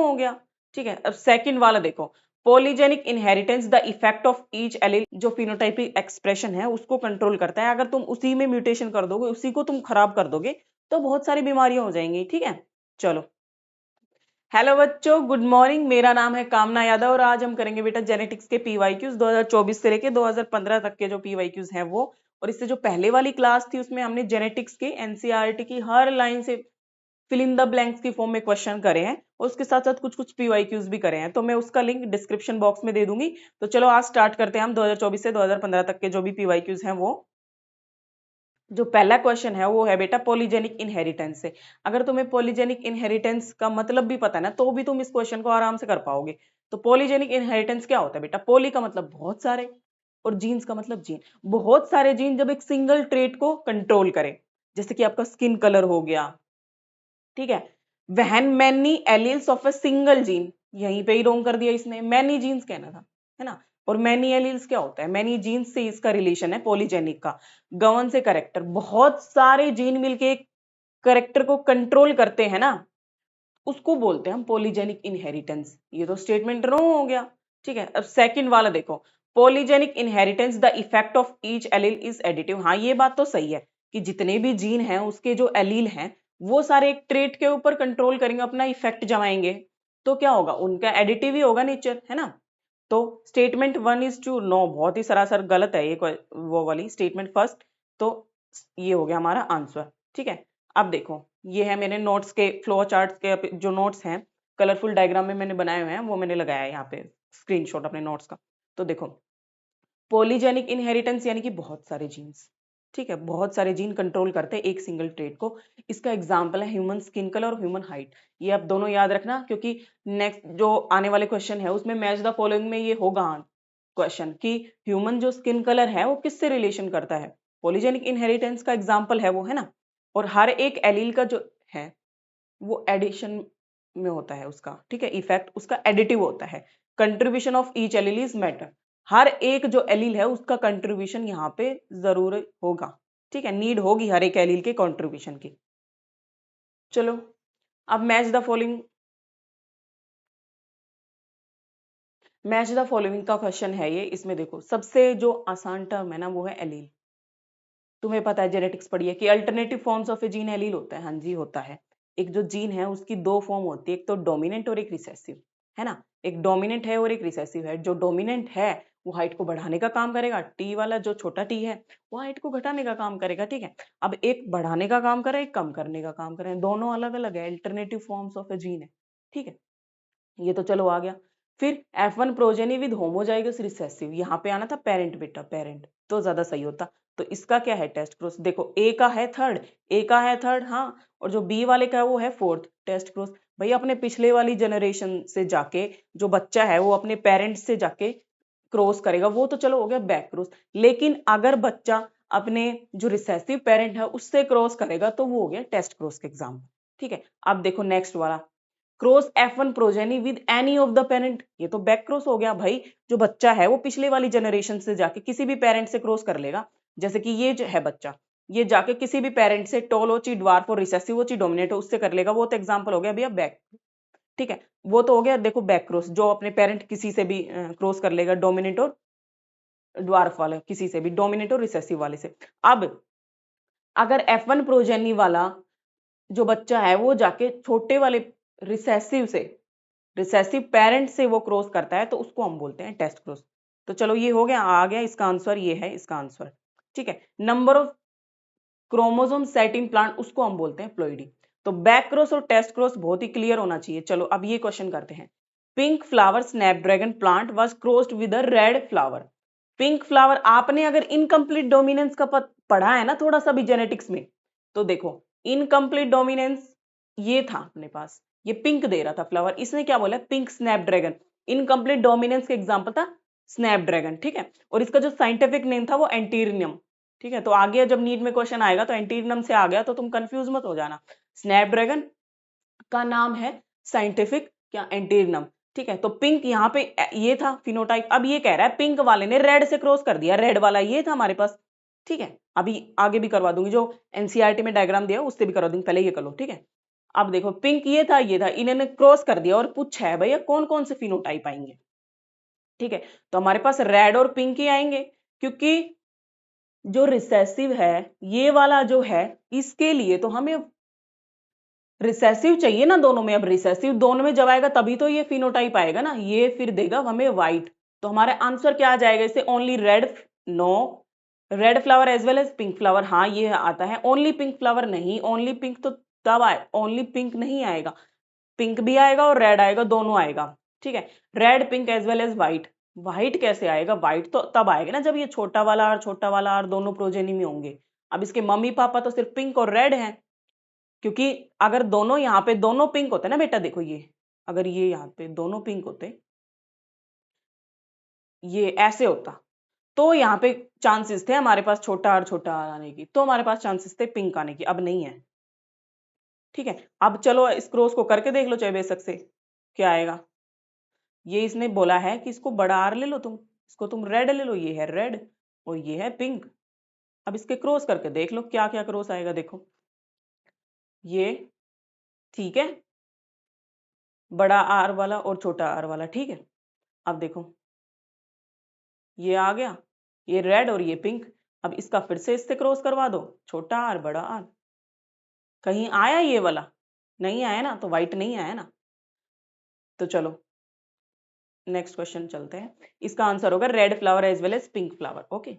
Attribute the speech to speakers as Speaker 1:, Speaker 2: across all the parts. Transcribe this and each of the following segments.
Speaker 1: हो गया, ठीक है। अब सेकंड वाला देखो, polygenic inheritance the effect of each allele, जो फिनोटाइपिक एक्सप्रेशन है उसको कंट्रोल करता है। अगर तुम उसी में म्यूटेशन कर दोगे, उसी को तुम खराब कर दोगे तो बहुत सारी बीमारियां हो जाएंगी, ठीक है। चलो, हेलो बच्चों, गुड मॉर्निंग। मेरा नाम है कामना यादव और आज हम करेंगे बेटा जेनेटिक्स के पीवाईक्यूज 2024 से लेके 2015 तक के जो पीवाईक्यूज हैं वो। और इससे जो पहले वाली क्लास थी उसमें हमने जेनेटिक्स के एनसीईआरटी की हर लाइन से फिल इन द ब्लैंक्स की फॉर्म में क्वेश्चन करे हैं और उसके साथ साथ कुछ कुछ पीवाईक्यूज भी करे हैं, तो मैं उसका लिंक डिस्क्रिप्शन बॉक्स में दे दूंगी। तो चलो आज स्टार्ट करते हैं हम 2024 से 2015 तक के जो भी पीवाईक्यूज हैं वो। जो पहला क्वेश्चन है वो है बेटा पॉलीजेनिक इनहेरिटेंस से। अगर तुम्हें पॉलीजेनिक इनहेरिटेंस का मतलब भी पता है ना तो भी तुम इस क्वेश्चन को आराम से कर पाओगे। तो पॉलीजेनिक इनहेरिटेंस क्या होता है बेटा? पॉली का मतलब बहुत सारे और जीन्स का मतलब जीन। बहुत सारे जीन जब एक सिंगल ट्रेट को कंट्रोल करें, जैसे कि आपका स्किन कलर हो गया, ठीक है। वहन many alleles of a single gene, यहीं पे ही रोंग कर दिया इसने, मैनी जीन्स कहना था, है ना। और मैनी एलील्स क्या होता है? मैनी जीन्स से इसका रिलेशन है पॉलीजेनिक का। गवर्न से करेक्टर, बहुत सारे जीन मिलके एक करेक्टर को कंट्रोल करते हैं ना, उसको बोलते हैं हम पॉलीजेनिक इनहेरिटेंस। ये तो स्टेटमेंट रॉन्ग हो गया, ठीक है। अब सेकंड वाला देखो, polygenic inheritance the effect of each allele is additive. हाँ, ये बात तो सही है कि जितने भी जीन हैं उसके जो एलील हैं वो सारे एक ट्रेट के ऊपर कंट्रोल करेंगे, अपना इफेक्ट जमाएंगे, तो क्या होगा? उनका एडिटिव ही होगा नेचर, है ना। तो स्टेटमेंट 1:2 नो, बहुत ही सरासर गलत है ये वो वाली स्टेटमेंट फर्स्ट। तो ये हो गया हमारा आंसर, ठीक है। अब देखो, ये है मेरे नोट्स के फ्लो चार्ट्स के जो नोट्स हैं, कलरफुल डायग्राम में मैंने बनाए हुए हैं, वो मैंने लगाया है यहाँ पे स्क्रीनशॉट अपने नोट्स का। तो देखो, पॉलीजेनिक इनहेरिटेंस यानी कि बहुत सारे जीन्स, ठीक है, बहुत सारे जीन कंट्रोल करते हैं एक सिंगल ट्रेट को। इसका एग्जांपल है ह्यूमन स्किन कलर और ह्यूमन हाइट। ये आप दोनों याद रखना, क्योंकि नेक्स्ट जो आने वाले क्वेश्चन है उसमें मैच द फॉलोइंग में ये होगा क्वेश्चन कि ह्यूमन जो स्किन कलर है वो किससे रिलेशन करता है। पॉलीजेनिक इनहेरिटेंस का एग्जाम्पल है वो, है ना। और हर एक एलील का जो है वो एडिशन में होता है उसका, ठीक है, इफेक्ट उसका एडिटिव होता है। Contribution of each allele is matter, हर एक जो एलील है उसका कंट्रीब्यूशन यहाँ पे जरूर होगा, ठीक है, नीड होगी हर एक एलील के कंट्रीब्यूशन की। चलो, अब मैच द फॉलोइंग का क्वेश्चन है ये। इसमें देखो, सबसे जो आसान टर्म है ना वो है एलील। तुम्हें पता है, जेनेटिक्स पढ़ी है कि alternative forms of A gene allele होता है। हाँ जी, होता है। एक जो जीन है उसकी दो फॉर्म होती है, एक तो डोमिनेंट और एक रिसेसिव, है ना। एक डोमिनेंट है और एक रिसेसिव है। जो डोमिनेंट है वो हाइट को बढ़ाने का काम करेगा, टी वाला जो छोटा टी है वो हाइट को घटाने का काम करेगा, ठीक है। अब एक बढ़ाने का काम करे, एक कम करने का काम करे, दोनों अलग अलग है, alternative forms of A gene है, ठीक है। ये तो चलो आ गया। फिर F1 progeny with homozygous recessive, यहाँ पे आना था पेरेंट बेटा, पेरेंट तो ज्यादा सही होता। तो इसका क्या है टेस्ट क्रॉस? देखो, ए का है थर्ड, ए का है थर्ड, हाँ, और जो बी वाले का है वो है फोर्थ। टेस्ट क्रॉस भाई अपने पिछले वाली जनरेशन से जाके जो बच्चा है वो अपने पेरेंट्स से जाके क्रॉस करेगा, वो तो चलो हो गया बैक क्रॉस। लेकिन अगर बच्चा अपने जो रिसेसिव पेरेंट है उससे क्रॉस करेगा तो वो हो गया टेस्ट क्रॉस के एग्जाम, ठीक है। अब देखो नेक्स्ट वाला, cross F1 progeny with any of the parent, ये तो बैक क्रॉस हो गया भाई। जो बच्चा है वो पिछले वाली जनरेशन से जाके किसी भी पेरेंट से क्रॉस कर लेगा। जैसे कि ये जो है बच्चा, ये जाके किसी भी पेरेंट से टॉल हो, ची ड्वार्फ और रिसेसिव हो, ची डोमिनेट हो, उससे कर लेगा, वो तो एग्जांपल हो गया भैया बैक, ठीक है। वो तो हो गया देखो बैक क्रॉस, जो अपने पेरेंट किसी से भी क्रॉस कर लेगा, डोमिनेट और ड्वार्फ वाले किसी से भी, डोमिनेट और रिसेसिव वाले से। अब अगर F1 प्रोजेनी वाला जो बच्चा है वो जाके छोटे वाले रिसेसिव से, रिसेसिव पेरेंट से वो क्रॉस करता है तो उसको हम बोलते हैं टेस्ट क्रॉस। तो चलो ये हो गया, आ गया इसका आंसर, ये है इसका आंसर, ठीक है। Number of chromosome set in plant, उसको हम बोलते हैं प्लॉइडी। तो बैक क्रॉस और टेस्ट क्रॉस बहुत ही क्लियर होना चाहिए। चलो अब ये क्वेश्चन करते हैं। Pink flower Snapdragon plant was crossed with a red flower. Pink flower, आपने अगर इनकम्प्लीट डोमिनेंस का पढ़ा है ना थोड़ा सा भी जेनेटिक्स में, तो देखो इनकम्प्लीट डोमिनेंस ये था अपने पास, ये पिंक दे रहा था फ्लावर, इसने क्या बोला? Pink Snapdragon. इनकम्प्लीट डोमिनेंस का एग्जांपल था स्नैपड्रैगन, ठीक है। और इसका जो साइंटिफिक नेम था वो एंटीरियम, ठीक है। तो आगे जब नीट में क्वेश्चन आएगा तो एंटीरियम से आ गया तो तुम कंफ्यूज मत हो जाना। स्नैपड्रैगन का नाम है साइंटिफिक क्या? एंटीरियम, ठीक है। तो पिंक यहाँ पे ये था फिनोटाइप। अब ये कह रहा है पिंक वाले ने रेड से क्रॉस कर दिया, रेड वाला ये था हमारे पास, ठीक है। अभी आगे भी करवा दूंगी, जो एनसीईआरटी में डायग्राम दिया उससे भी करवा दूंगी, पहले ये कर लो, ठीक है। अब देखो पिंक ये था, इन्होंने क्रॉस कर दिया और पूछा है भैया कौन कौन से फिनोटाइप आएंगे। ठीक है, तो हमारे पास रेड और पिंक ही आएंगे, क्योंकि जो रिसेसिव है ये वाला जो है, इसके लिए तो हमें रिसेसिव चाहिए ना दोनों में। अब रिसेसिव दोनों में जब आएगा तभी तो ये फिनोटाइप आएगा ना, ये फिर देगा हमें व्हाइट। तो हमारा आंसर क्या आ जाएगा इसे, only red, no red flower as well as pink flower, हाँ ये आता है। ओनली पिंक फ्लावर नहीं, ओनली पिंक तो तब आए, ओनली पिंक नहीं आएगा, पिंक भी आएगा और रेड आएगा, दोनों आएगा। ठीक है, red pink as well as white. White कैसे आएगा, व्हाइट तो तब आएगा ना जब ये छोटा वाला आर दोनों प्रोजेनी में होंगे। अब इसके मम्मी पापा तो सिर्फ पिंक और रेड हैं, क्योंकि अगर दोनों यहाँ पे दोनों पिंक होते ना बेटा, देखो ये अगर ये यहाँ पे दोनों पिंक होते, ये ऐसे होता, तो यहाँ पे चांसेस थे हमारे पास छोटा आर आने की, तो हमारे पास चांसेस थे पिंक आने की, अब नहीं है। ठीक है, अब चलो इस क्रॉस को करके देख लो चाहे बेशक से, क्या आएगा। ये इसने बोला है कि इसको बड़ा आर ले लो तुम, इसको तुम रेड ले लो, ये है रेड और ये है पिंक। अब इसके क्रॉस करके देख लो क्या क्या क्रॉस आएगा, देखो ये, ठीक है, बड़ा आर वाला और छोटा आर वाला। ठीक है, अब देखो ये आ गया, ये रेड और ये पिंक। अब इसका फिर से इससे क्रॉस करवा दो, छोटा आर बड़ा आर। कहीं आया ये वाला, नहीं आया ना, तो व्हाइट नहीं आया ना। तो चलो नेक्स्ट क्वेश्चन चलते हैं, इसका आंसर होगा red flower as well as pink flower. Okay,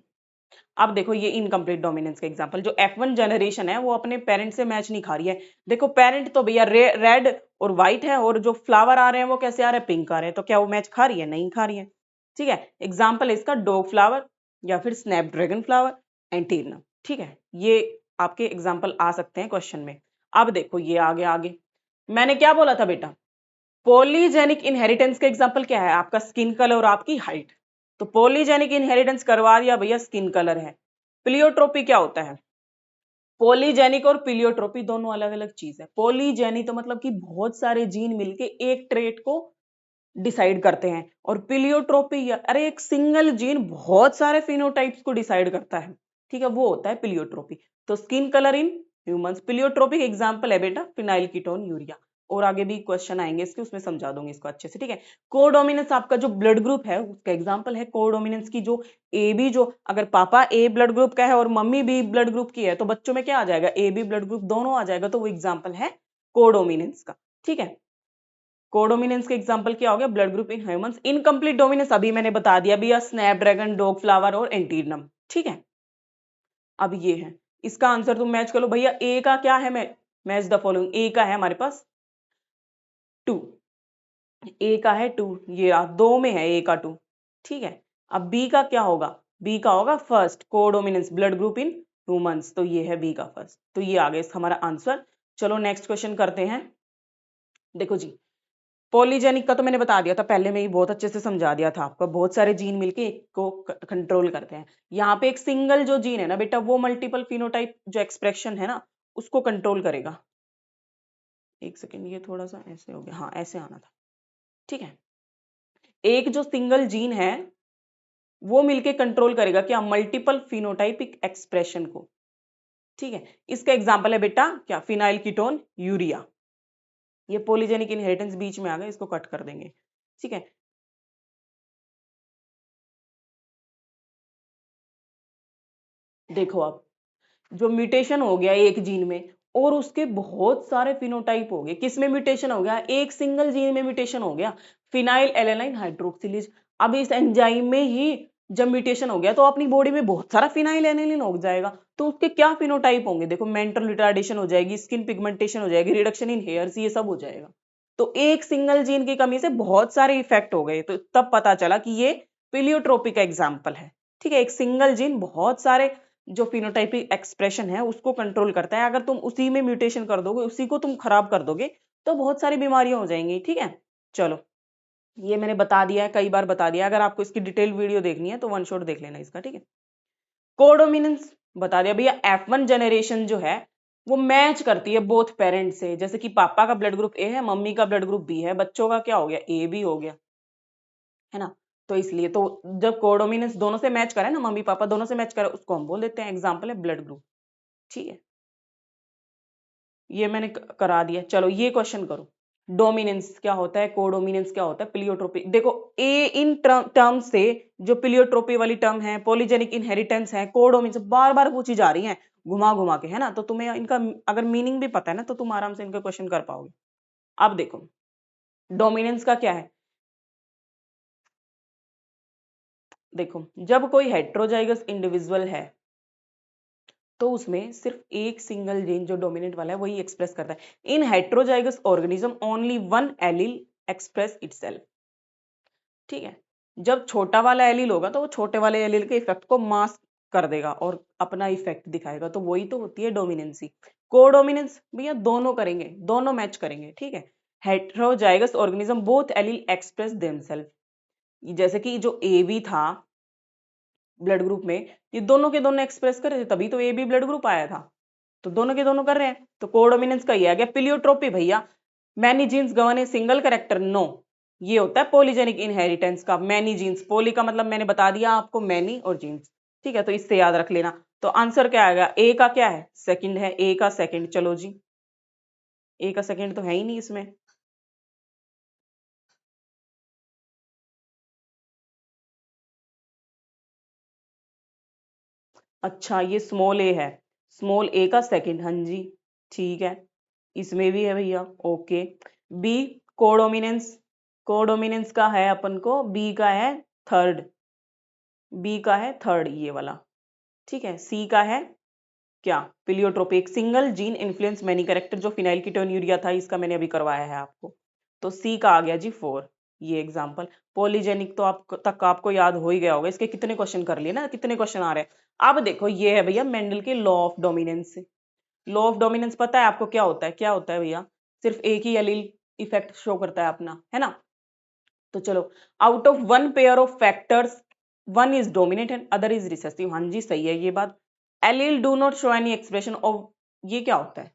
Speaker 1: अब देखो ये इनकम्प्लीट डोमिनेंस का एग्जांपल, जो F1 जनरेशन है वो अपने पेरेंट से मैच नहीं खा रही है। देखो पेरेंट तो भैया रेड और व्हाइट है, और जो फ्लावर आ रहे हैं वो कैसे आ रहे हैं, पिंक आ रहे हैं, तो क्या वो मैच खा रही है, नहीं खा रही है। ठीक है, एग्जाम्पल है इसका डॉग फ्लावर या फिर स्नैपड्रैगन फ्लावर, एंटीना। ठीक है, ये आपके एग्जाम्पल आ सकते हैं क्वेश्चन में। अब देखो ये आगे आगे, मैंने क्या बोला था बेटा, पॉलीजेनिक इनहेरिटेंस का एग्जाम्पल क्या है, आपका स्किन कलर और आपकी हाइट। तो पॉलीजेनिक इनहेरिटेंस करवा दिया भैया, स्किन कलर है। प्लियोट्रोपी क्या होता है, पॉलीजेनिक और प्लियोट्रोपी दोनों अलग अलग चीज है। पॉलीजेनिक तो मतलब कि बहुत सारे जीन मिलके एक ट्रेट को डिसाइड करते हैं, और प्लियोट्रोपी अरे एक सिंगल जीन बहुत सारे फिनोटाइप्स को डिसाइड करता है। ठीक है, वो होता है प्लियोट्रोपी। तो skin colour in humans, pleiotropic example है बेटा फिनाइल कीटोन यूरिया। और आगे भी क्वेश्चन आएंगे इसके, उसमें समझा दूंगी इसको अच्छे से। ठीक है, कोडोमिनेंस आपका जो ब्लड ग्रुप है उसका एग्जांपल है कोडोमिनेंस की, जो ए बी, जो अगर पापा ए ब्लड ग्रुप का है और मम्मी बी ब्लड ग्रुप की है तो बच्चों में क्या आ जाएगा, ए बी ब्लड ग्रुप दोनों आ जाएगा, तो वो एग्जांपल है कोडोमिनेंस का। ठीक है, कोडोमिनेंस के एग्जांपल क्या हो गया, blood group in humans. Incomplete dominance अभी मैंने बता दिया भैया, स्नैपड्रैगन, डॉग फ्लावर और एंटीडनम। ठीक है, अब ये है, इसका आंसर तुम मैच कर लो भैया। ए का क्या है, मैच द फॉलोइंग, ए का है हमारे पास 2, ए का है 2, ये दो में है ए का 2। ठीक है, अब बी का क्या होगा, बी का होगा first, codominance blood group in humans, तो ये है बी का फर्स्ट, तो ये आ गया हमारा आंसर। चलो नेक्स्ट क्वेश्चन करते हैं। देखो जी, पॉलीजेनिक का तो मैंने बता दिया था पहले में ही, बहुत अच्छे से समझा दिया था आपको, बहुत सारे जीन मिलके एक को कंट्रोल करते हैं। यहाँ पे एक सिंगल जो जीन है ना बेटा, वो मल्टीपल फिनोटाइप जो एक्सप्रेशन है ना उसको कंट्रोल करेगा। एक सेकेंड, ये थोड़ा सा ऐसे हो गया, हाँ ऐसे आना था। ठीक है, एक जो सिंगल जीन है वो मिलके कंट्रोल करेगा क्या, मल्टीपल फिनोटाइपिक एक्सप्रेशन को। ठीक है, इसका एग्जाम्पल है बेटा क्या, फिनाइल कीटोन यूरिया। ये पॉलीजेनिक इनहेरिटेंस बीच में आ गया, इसको कट कर देंगे। ठीक है, देखो अब जो म्यूटेशन हो गया एक जीन में, और उसके बहुत सारे फिनोटाइप हो गए, किसमें म्यूटेशन हो गया, एक सिंगल जीन में म्यूटेशन हो गया, फिनाइल एलेनाइन हाइड्रोक्सिलेज। अब इस एंजाइम में ही जब म्यूटेशन हो गया तो अपनी बॉडी में बहुत सारा फिनाइल एलेनिन हो जाएगा, तो उसके क्या फिनोटाइप होंगे, देखो मेंटल रिटार्डेशन हो जाएगी, स्किन पिगमेंटेशन हो जाएगी, रिडक्शन इन हेयर्स, ये सब हो जाएगा। तो एक सिंगल जीन की कमी से बहुत सारे इफेक्ट हो गए, तो तब पता चला कि ये प्लियोट्रोपी का एग्जाम्पल है। ठीक है, एक सिंगल जीन बहुत सारे जो फिनोटाइपिक एक्सप्रेशन है उसको कंट्रोल करता है, अगर तुम उसी में म्यूटेशन कर दोगे, उसी को तुम खराब कर दोगे, तो बहुत सारी बीमारियां हो जाएंगी। ठीक है, चलो ये मैंने बता दिया है, कई बार बता दिया, अगर आपको इसकी डिटेल वीडियो देखनी है तो वन शॉट देख लेना इसका। ठीक है, कोडोमिनेंस बता दिया भैया, F1 जनरेशन जो है वो मैच करती है बोथ पेरेंट से, जैसे कि पापा का ब्लड ग्रुप ए है, मम्मी का ब्लड ग्रुप बी है, बच्चों का क्या हो गया, ए बी हो गया, है ना। तो इसलिए तो जब कोडोमिनेंस दोनों से मैच करे ना, मम्मी पापा दोनों से मैच करे, उसको हम बोल देते हैं, एग्जाम्पल है ब्लड ग्रुप। ठीक है, ये मैंने करा दिया। चलो ये क्वेश्चन करो, डोमिनेंस क्या होता है, कोडोमिनेंस क्या होता है, प्लियोट्रोपी। देखो ए इन टर्म से जो प्लियोट्रोपी वाली टर्म है, पॉलीजेनिक इनहेरिटेंस है, कोडोमिनेंस बार बार पूछी जा रही है घुमा घुमा के, है ना। तो तुम्हें इनका अगर मीनिंग भी पता है ना तो तुम आराम से इनका क्वेश्चन कर पाओगे। अब देखो डोमिनेंस का क्या है, देखो जब कोई हेट्रोजाइगस इंडिविजुअल है तो उसमें सिर्फ एक सिंगल जीन जो डोमिनेंट वाला है वही एक्सप्रेस करता है। इन heterozygous organism only one allele express itself. ठीक है, जब छोटा वाला एलील होगा तो वो छोटे वाले एलील के इफेक्ट को मास्क कर देगा और अपना इफेक्ट दिखाएगा, तो वही तो होती है डोमिनेंसी। कोडोमिनेंस भैया दोनों करेंगे, दोनों मैच करेंगे। ठीक है, heterozygous organism both allele express themself. जैसे कि जो ए बी था ब्लड ग्रुप में, ये दोनों के दोनों एक्सप्रेस कर रहे थे, तभी तो ए बी ब्लड ग्रुप आया था। तो दोनों के दोनों कर रहे हैं, तो कोडोमिनेंस का ये आ गया। पिलियोट्रोपी भैया many genes govern a single character, no, ये होता है पॉलीजेनिक इनहेरिटेंस का। मैनी जीन्स, पॉली का मतलब मैंने बता दिया आपको, मैनी और जीन्स। ठीक है, तो इससे याद रख लेना। तो आंसर क्या आएगा, ए का क्या है, सेकंड है, ए का सेकंड। चलो जी, ए का सेकंड तो है ही नहीं इसमें। अच्छा ये स्मॉल ए है, स्मॉल ए का सेकंड, हाँ जी ठीक है, इसमें भी है भैया। ओके, बी कोडोमिनेंस, कोडोमिनेंस का है अपन को, बी का है थर्ड, बी का है थर्ड ये वाला। ठीक है, सी का है क्या, pleiotropic single gene influence many character, जो फिनाइल कीटोन्यूरिया था इसका मैंने अभी करवाया है आपको। तो सी का आ गया जी 4, ये एग्जांपल। पॉलीजेनिक तो आप तक आपको याद हो ही गया होगा, इसके कितने क्वेश्चन कर लिए ना, कितने क्वेश्चन आ रहे हैं। अब देखो ये है भैया मेंडल के law of dominance. Law of dominance पता है आपको क्या होता है, क्या होता है भैया, सिर्फ एक ही एलील इफेक्ट शो करता है अपना, है ना। तो चलो, out of one pair of factors one is dominate and other is recessive, हाँ जी सही है ये बात। Allele do not show any expression of, ये क्या होता है,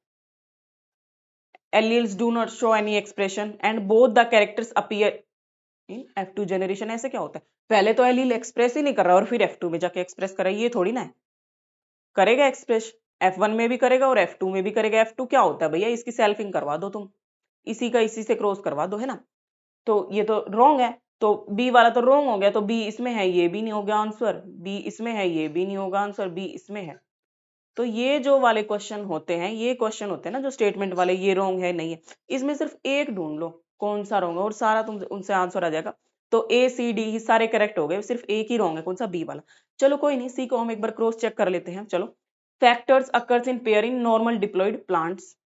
Speaker 1: alleles do not show any expression and both the characters appear in F2 generation, ऐसे क्या होता है, पहले तो एलील एक्सप्रेस ही नहीं कर रहा और फिर F2 में जाके एक्सप्रेस कर रहा है, ये थोड़ी ना है, करेगा एक्सप्रेस, F1 में भी करेगा और F2 में भी करेगा। F2 क्या होता है भैया, इसकी सेल्फिंग करवा दो तुम, इसी का इसी से क्रॉस करवा दो, है ना। तो ये तो रॉन्ग है, तो बी वाला तो रॉन्ग हो गया, तो बी इसमें है ये भी नहीं होगा आंसर, बी इसमें है ये भी नहीं होगा आंसर, बी इसमें है। तो ये जो वाले क्वेश्चन होते हैं, ये क्वेश्चन होते हैं ना जो स्टेटमेंट वाले, ये रॉन्ग है नहीं है, इसमें सिर्फ एक ढूंढ लो कौन सा रॉन्ग है और सारा तुम उनसे आंसर आ जाएगा। तो ए सी डी ही सारे करेक्ट हो गए, सिर्फ एक ही रॉन्ग है, कौन सा, बी वाला। चलो कोई नहीं, सी को हम एक बार क्रॉस चेक कर लेते हैं। चलो, factors occurs in pair in normal diploid plants,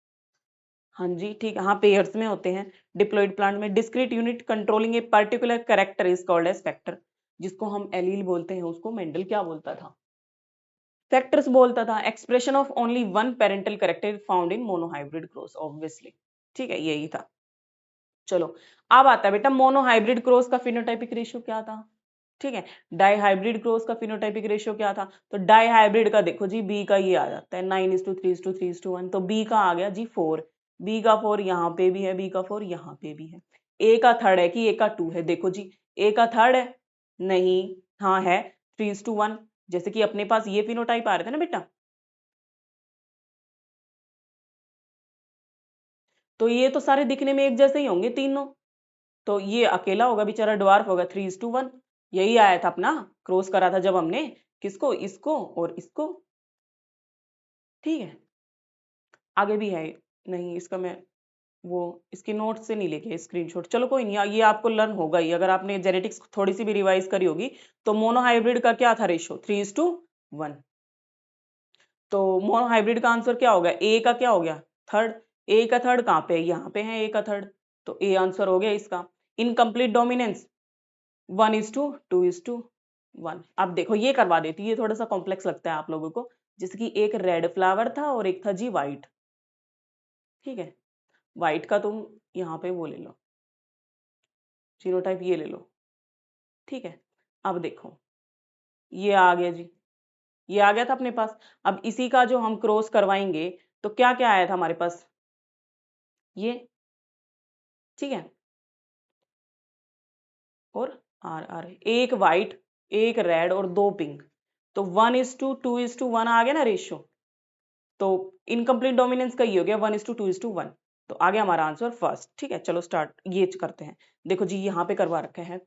Speaker 1: हाँ जी ठीक है, हाँ पेयर्स में होते हैं डिप्लॉयड प्लांट में। Discrete unit controlling a particular character is called as factor, जिसको हम एलील बोलते हैं उसको मेंडल क्या बोलता था, फैक्टर्स बोलता था। Expression of only one parental character found in monohybrid cross, obviously. ठीक है, यही था। चलो, अब आता है बेटा मोनोहाइब्रिड क्रॉस का फिनोटाइपिक रेशियो क्या था। ठीक है, डाईहाइब्रिड क्रॉस का फिनोटाइपिक रेशियो क्या था, तो डाईहाइब्रिड का देखो जी, बी का ये आ जाता है 9:3:3:1, तो बी का आ गया जी 4, बी का 4 यहाँ पे भी है, बी का 4 यहाँ पे भी है। ए का थर्ड है कि ए का 2 है, देखो जी ए का थर्ड है, नहीं, हाँ है 3:1, जैसे कि अपने पास ये फिनोटाइप आ रहे थे ना बेटा, तो ये तो सारे दिखने में एक जैसे ही होंगे तीनों, तो ये अकेला होगा बेचारा, ड्वार्फ होगा 3:1, यही आया था अपना, क्रॉस करा था जब हमने, किसको, इसको और इसको। ठीक है, आगे भी है, नहीं इसका मैं वो इसके नोट से नहीं लेके स्क्रीनशॉट, चलो कोई नहीं, ये आपको लर्न होगा ही, अगर आपने जेनेटिक्स थोड़ी सी भी रिवाइज करी होगी। तो मोनोहाइब्रिड का क्या था रेशो, 3:1, तो मोनोहाइब्रिड का आंसर क्या होगा, ए का क्या हो गया, थर्ड, ए का थर्ड कहाँ पे है, यहाँ पे है ए का थर्ड, तो ए आंसर हो गया इसका। Incomplete dominance 1:2:1। अब देखो ये करवा देती है, ये थोड़ा सा कॉम्प्लेक्स लगता है आप लोगों को, जैसे कि एक रेड फ्लावर था और एक था जी व्हाइट। ठीक है, व्हाइट का तुम यहाँ पे वो ले लो, जीनोटाइप ये ले लो। ठीक है, अब देखो ये आ गया जी, ये आ गया था अपने पास। अब इसी का जो हम क्रॉस करवाएंगे तो क्या क्या आया था हमारे पास, ये, ठीक है, और आर आर, एक व्हाइट, एक रेड और दो पिंक, तो 1:2:1 आ गया ना रेशियो। तो इनकम्प्लीट डोमिनेंस का ये हो गया 1:2:1। तो आ गया हमारा आंसर फर्स्ट। ठीक है, चलो स्टार्ट ये करते हैं। देखो जी यहाँ पे करवा रखा है,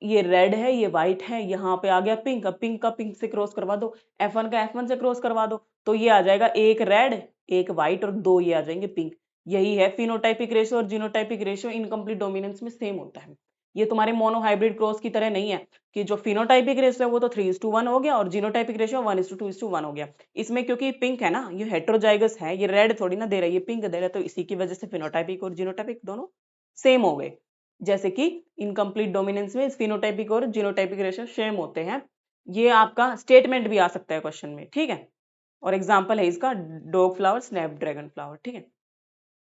Speaker 1: ये रेड है, ये व्हाइट है, यहाँ पे आ गया पिंक। अब पिंक का पिंक से क्रॉस करवा दो, F1 का F1 से क्रॉस करवा दो, तो ये आ जाएगा एक रेड, एक व्हाइट और दो ये आ जाएंगे पिंक। यही है फिनोटाइपिक रेशियो और जीनोटाइपिक रेशियो इनकम्प्लीट डोमिनेंस में सेम होता है। ये तुम्हारे मोनो हाइब्रिड क्रॉस की तरह नहीं है कि जो फिनोटाइपिक रेशियो है वो तो 3:1 हो गया और जीनोटाइपिक रेशियो 1:2:1 हो गया। इसमें क्योंकि पिंक है ना, ये हेट्रोजाइगस है, ये रेड थोड़ी ना दे रहा है, ये पिंक दे रहा है, तो इसी की वजह से फिनोटाइपिक और जीनोटाइपिक दोनों सेम हो गए। जैसे कि इनकम्प्लीट डोमिनेंस में फिनोटाइपिक और जीनोटाइपिक रेशियो सेम होते हैं। ये आपका स्टेटमेंट भी आ सकता है क्वेश्चन में। ठीक है, और एग्जाम्पल है इसका डॉग फ्लावर, स्नैपड्रैगन फ्लावर। ठीक है,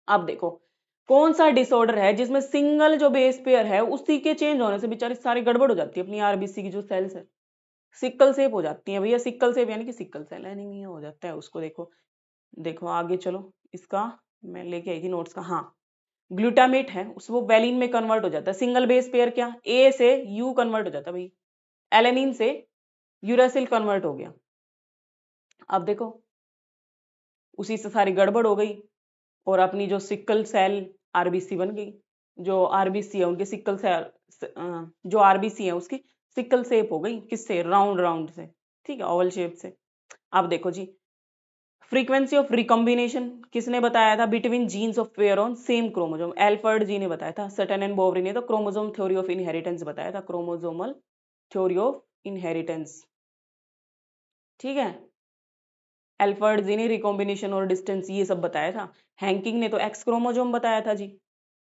Speaker 1: अब देखो कौन सा डिसऑर्डर है जिसमें सिंगल जो बेस पेयर है उसी के चेंज होने से बेचारी सारी गड़बड़ हो जाती है, अपनी आरबीसी की जो सेल्स है सिक्कल सेप हो जाती है भैया। सिक्कल सेप यानी कि सिक्कल सेल एनीमिया हो जाता है उसको। देखो देखो आगे चलो, इसका मैं लेके आई थी नोट्स का। हाँ, ग्लूटामेट है उस वो वेलिन में कन्वर्ट हो जाता है। सिंगल बेस पेयर क्या, ए से यू कन्वर्ट हो जाता है भाई, एलेनिन से यूरासिल कन्वर्ट हो गया। अब देखो उसी से सारी गड़बड़ हो गई और अपनी जो सिक्कल सेल आरबीसी बन गई। जो आरबीसी है उनके सिक्कल सेल, जो आरबीसी है उसकी सिक्कल शेप हो गई, किससे, राउंड राउंड से। ठीक है, ओवल शेप से। अब देखो जी फ्रीक्वेंसी ऑफ रिकॉम्बिनेशन किसने बताया था between genes of pair on same chromosome, Alfred ji ने बताया था। सटन एंड बोवरी ने तो क्रोमोसोम थ्योरी ऑफ इनहेरिटेंस बताया था, क्रोमोसोमल थ्योरी ऑफ इनहेरिटेंस। ठीक है, एल्फर्ड जी ने रिकॉम्बिनेशन और डिस्टेंस ये सब बताया था। हैंकिंग ने तो एक्स क्रोमोसोम बताया था जी,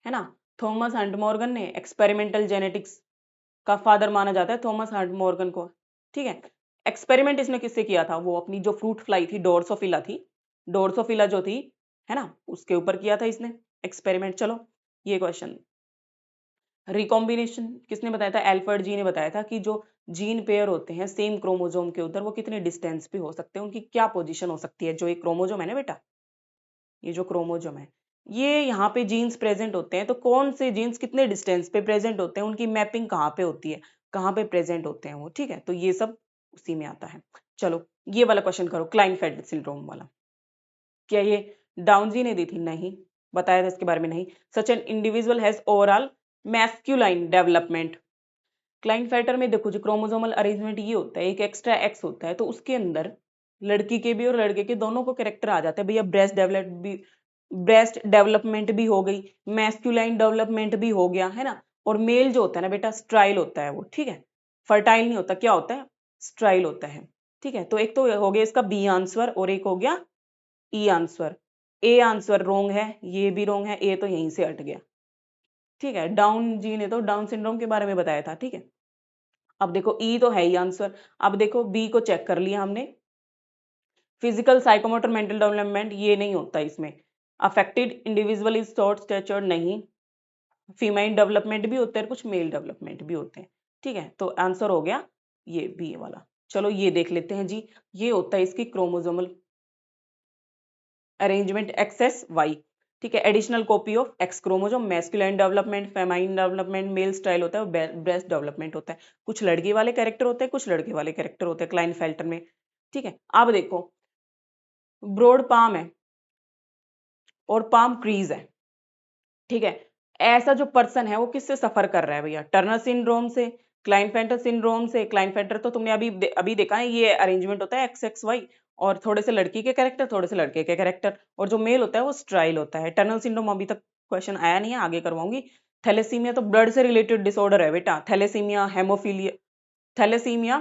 Speaker 1: है ना। थॉमस हंट मॉर्गन ने एक्सपेरिमेंटल जेनेटिक्स का फादर माना जाता है थॉमस हंट मॉर्गन को। ठीक है, एक्सपेरिमेंट इसने किससे किया था, वो अपनी जो फ्रूट फ्लाई थी, डोर्सोफिला थी, डोर्सोफिला जो थी, है ना, उसके ऊपर किया था इसने एक्सपेरिमेंट। चलो ये क्वेश्चन, रिकॉम्बिनेशन किसने बताया था, एल्फर्ड जी ने बताया था कि जो जीन पेयर होते हैं सेम क्रोमोसोम के उधर वो कितने डिस्टेंस पे हो सकते हैं, उनकी क्या पोजीशन हो सकती है। जो एक क्रोमोसोम है ना बेटा, ये जो क्रोमोसोम है, ये यहाँ पे जीन्स प्रेजेंट होते हैं, तो कौन से जीन्स कितने डिस्टेंस पे प्रेजेंट होते हैं, उनकी मैपिंग कहाँ पे होती है, कहाँ पे प्रेजेंट होते हैं वो। ठीक है, तो ये सब उसी में आता है। चलो ये वाला क्वेश्चन करो, क्लाइनफेल्ड सिंड्रोम वाला। क्या ये डाउन जी ने दी थी, नहीं बताया था इसके बारे में, नहीं। Such an individual has overall masculine development. Klinefelter में देखो जो क्रोमोसोमल अरेंजमेंट ये होता है, एक एक्स्ट्रा एक्स होता है, तो उसके अंदर लड़की के भी और लड़के के दोनों को कैरेक्टर आ जाता है भैया। ब्रेस्ट डेवलपमेंट भी हो गई, मैस्कुलाइन डेवलपमेंट भी हो गया, है ना। और मेल जो होता है ना बेटा स्ट्राइल होता है वो। ठीक है, फर्टाइल नहीं होता, क्या होता है, स्ट्राइल होता है। ठीक है, तो एक तो हो गया इसका बी आंसर और एक हो गया ई आंसर। ए आंसर रोंग है, ये भी रोंग है, ए तो यहीं से हट गया। ठीक है, डाउन जी ने तो डाउन सिंड्रोम के बारे में बताया था। ठीक है, अब देखो ई तो है ही आंसर। अब देखो बी को चेक कर लिया हमने, फिजिकल साइकोमोटर मेंटल डेवलपमेंट ये नहीं होता इसमें। अफेक्टेड इंडिविजुअल इज शॉर्ट स्टैचर्ड नहीं, फीमेल डेवलपमेंट भी होते हैं, कुछ मेल डेवलपमेंट भी होते हैं। ठीक है, तो आंसर हो गया ये बी वाला। चलो ये देख लेते हैं जी, ये होता है इसकी क्रोमोसोमल अरेंजमेंट एक्सेस वाई। ठीक है, additional copy of X chromosome, masculine development, feminine development, male style होता है और ब्रेस्ट डेवलपमेंट होता है। कुछ लड़की वाले कैरेक्टर होते हैं, कुछ लड़के वाले कैरेक्टर होते हैं क्लाइनफेल्टर में। ठीक है, अब देखो ब्रॉड पाम है और पाम क्रीज है। ठीक है, ऐसा जो पर्सन है वो किससे सफर कर रहा है भैया, टर्नर सिंड्रोम से, क्लाइनफेल्टर सिंड्रोम से। क्लाइनफेल्टर तो तुमने अभी देखा है, ये अरेंजमेंट होता है एक्स एक्स वाई, और थोड़े से लड़की के कैरेक्टर थोड़े से लड़के के कैरेक्टर, और जो मेल होता है वो स्ट्राइल होता है। टर्नल सिंड्रोम अभी तक क्वेश्चन आया नहीं है, आगे करवाऊंगी। थैलेसीमिया तो ब्लड से रिलेटेड डिसऑर्डर है बेटा, थैलेसीमिया, हेमोफीलिया, थैलेसीमिया,